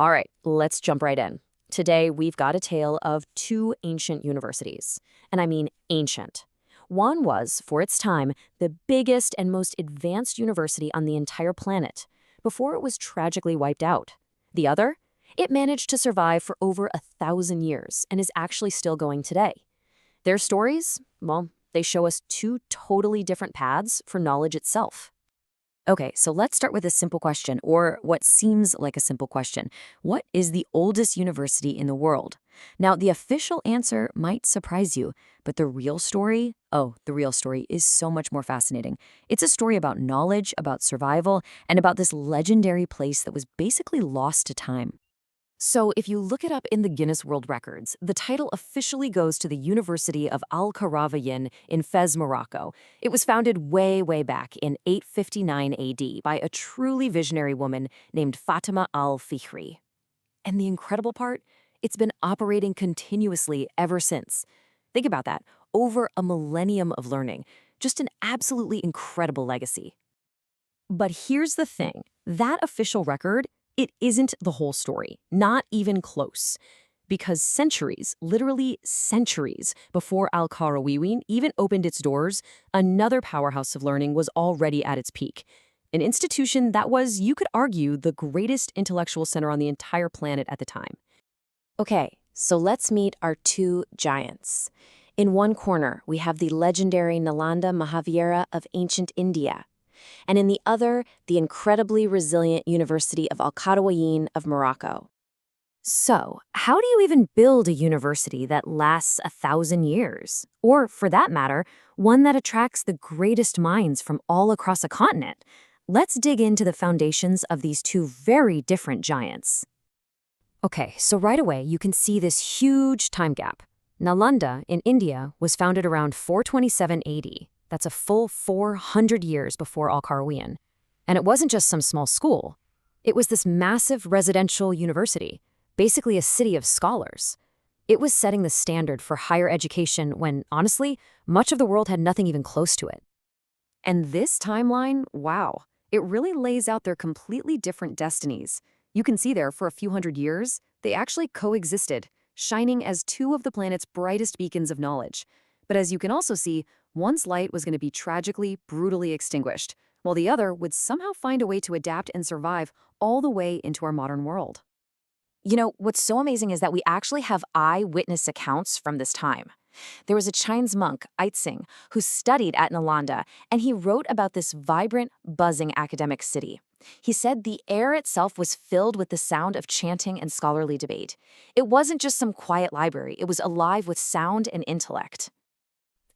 All right, let's jump right in. Today, we've got a tale of two ancient universities. And I mean ancient. One was, for its time, the biggest and most advanced university on the entire planet, before it was tragically wiped out. The other? It managed to survive for over 1,000 years and is actually still going today. Their stories? Well, they show us two totally different paths for knowledge itself. Okay, so let's start with a simple question, or what seems like a simple question. What is the oldest university in the world? Now, the official answer might surprise you, but the real story, the real story is so much more fascinating. It's a story about knowledge, about survival, and about this legendary place that was basically lost to time. So if you look it up in the Guinness World Records, the title officially goes to the University of Al-Qarawiyyin in Fez, Morocco. It was founded way, way back in 859 AD by a truly visionary woman named Fatima al-Fihri. And the incredible part? It's been operating continuously ever since. Think about that. Over a millennium of learning. Just an absolutely incredible legacy. But here's the thing. That official record, it isn't the whole story, not even close. Because centuries, literally centuries, before Al-Qarawiyyin even opened its doors, another powerhouse of learning was already at its peak. An institution that was, you could argue, the greatest intellectual center on the entire planet at the time. Okay, so let's meet our two giants. In one corner, we have the legendary Nalanda Mahavira of ancient India. And in the other, the incredibly resilient University of Al-Qarawiyyin of Morocco. So, how do you even build a university that lasts 1,000 years? Or, for that matter, one that attracts the greatest minds from all across a continent? Let's dig into the foundations of these two very different giants. Okay, so right away you can see this huge time gap. Nalanda in India was founded around 427 AD. That's a full 400 years before Al-Qarawiyyin. And it wasn't just some small school. It was this massive residential university, basically a city of scholars. It was setting the standard for higher education when, honestly, much of the world had nothing even close to it. And this timeline, wow, it really lays out their completely different destinies. You can see there, for a few hundred years, they actually coexisted, shining as two of the planet's brightest beacons of knowledge. But as you can also see, one's light was going to be tragically, brutally extinguished, while the other would somehow find a way to adapt and survive all the way into our modern world. You know, what's so amazing is that we actually have eyewitness accounts from this time. There was a Chinese monk, Aitzing, who studied at Nalanda, and he wrote about this vibrant, buzzing academic city. He said the air itself was filled with the sound of chanting and scholarly debate. It wasn't just some quiet library, it was alive with sound and intellect.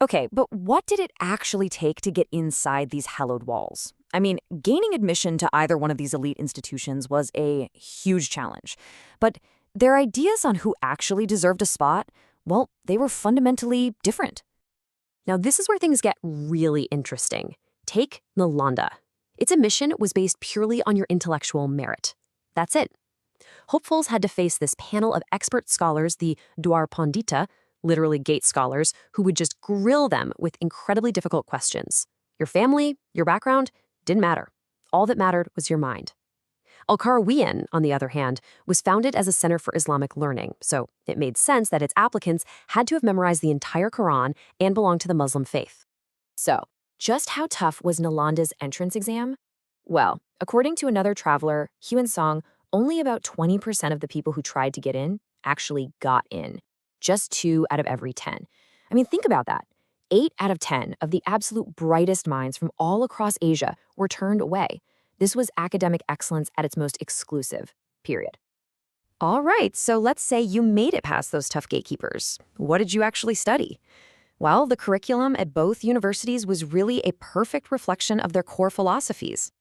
Okay, but what did it actually take to get inside these hallowed walls? I mean, gaining admission to either one of these elite institutions was a huge challenge. But their ideas on who actually deserved a spot, well, they were fundamentally different. Now, this is where things get really interesting. Take Nalanda. Its admission was based purely on your intellectual merit. That's it. Hopefuls had to face this panel of expert scholars, the Dwar Pandita, literally gate scholars, who would just grill them with incredibly difficult questions. Your family, your background, didn't matter. All that mattered was your mind. Al-Qarawiyyin, on the other hand, was founded as a center for Islamic learning, so it made sense that its applicants had to have memorized the entire Quran and belonged to the Muslim faith. So, just how tough was Nalanda's entrance exam? Well, according to another traveler, Huan Song, only about 20% of the people who tried to get in actually got in. Just 2 out of every 10. I mean, think about that. 8 out of 10 of the absolute brightest minds from all across Asia were turned away. This was academic excellence at its most exclusive, period. All right, so let's say you made it past those tough gatekeepers. What did you actually study? Well, the curriculum at both universities was really a perfect reflection of their core philosophies.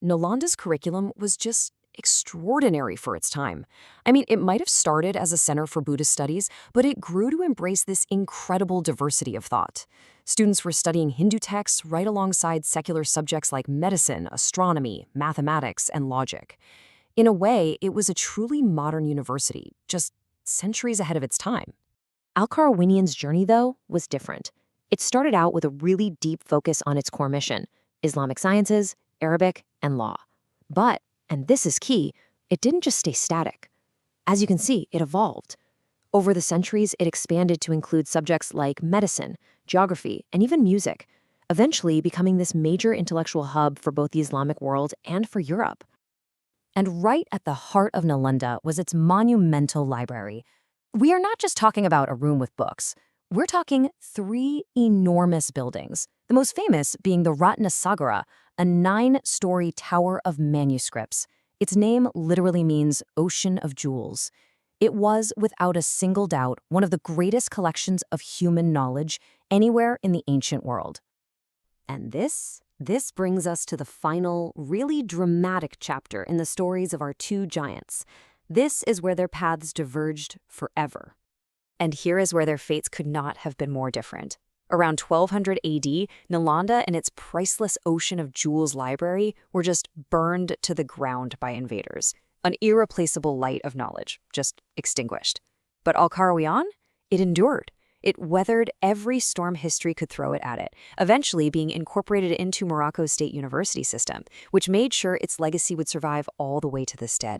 Nalanda's curriculum was just extraordinary for its time. I mean, it might have started as a center for Buddhist studies, but it grew to embrace this incredible diversity of thought. Students were studying Hindu texts right alongside secular subjects like medicine, astronomy, mathematics, and logic. In a way, it was a truly modern university, just centuries ahead of its time. Al-Qarawiyyin's journey, though, was different. It started out with a really deep focus on its core mission: Islamic sciences, Arabic, and law. But, and this is key, it didn't just stay static. As you can see, it evolved. Over the centuries, it expanded to include subjects like medicine, geography, and even music, eventually becoming this major intellectual hub for both the Islamic world and for Europe. And right at the heart of Nalanda was its monumental library. We are not just talking about a room with books. We're talking 3 enormous buildings, the most famous being the Ratna Sagara, a 9-story tower of manuscripts. Its name literally means ocean of jewels. It was, without a single doubt, one of the greatest collections of human knowledge anywhere in the ancient world. And this brings us to the final, really dramatic chapter in the stories of our 2 giants. This is where their paths diverged forever. And here is where their fates could not have been more different. Around 1200 AD, Nalanda and its priceless ocean of jewels library were just burned to the ground by invaders. An irreplaceable light of knowledge, just extinguished. But Al-Qarawiyyin? It endured. It weathered every storm history could throw it at it, eventually being incorporated into Morocco's state university system, which made sure its legacy would survive all the way to this day.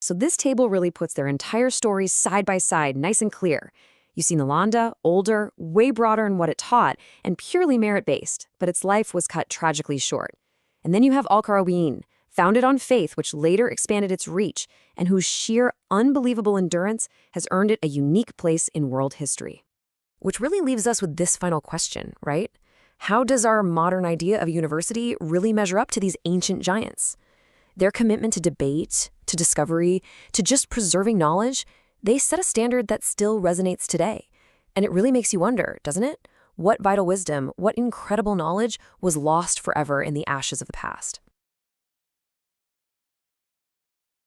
So this table really puts their entire stories side by side, nice and clear. You see Nalanda, older, way broader in what it taught, and purely merit-based, but its life was cut tragically short. And then you have Al-Qarawiyyin, founded on faith, which later expanded its reach, and whose sheer, unbelievable endurance has earned it a unique place in world history. Which really leaves us with this final question, right? How does our modern idea of university really measure up to these ancient giants? Their commitment to debate, to discovery, to just preserving knowledge, they set a standard that still resonates today. And it really makes you wonder, doesn't it? What vital wisdom, what incredible knowledge was lost forever in the ashes of the past?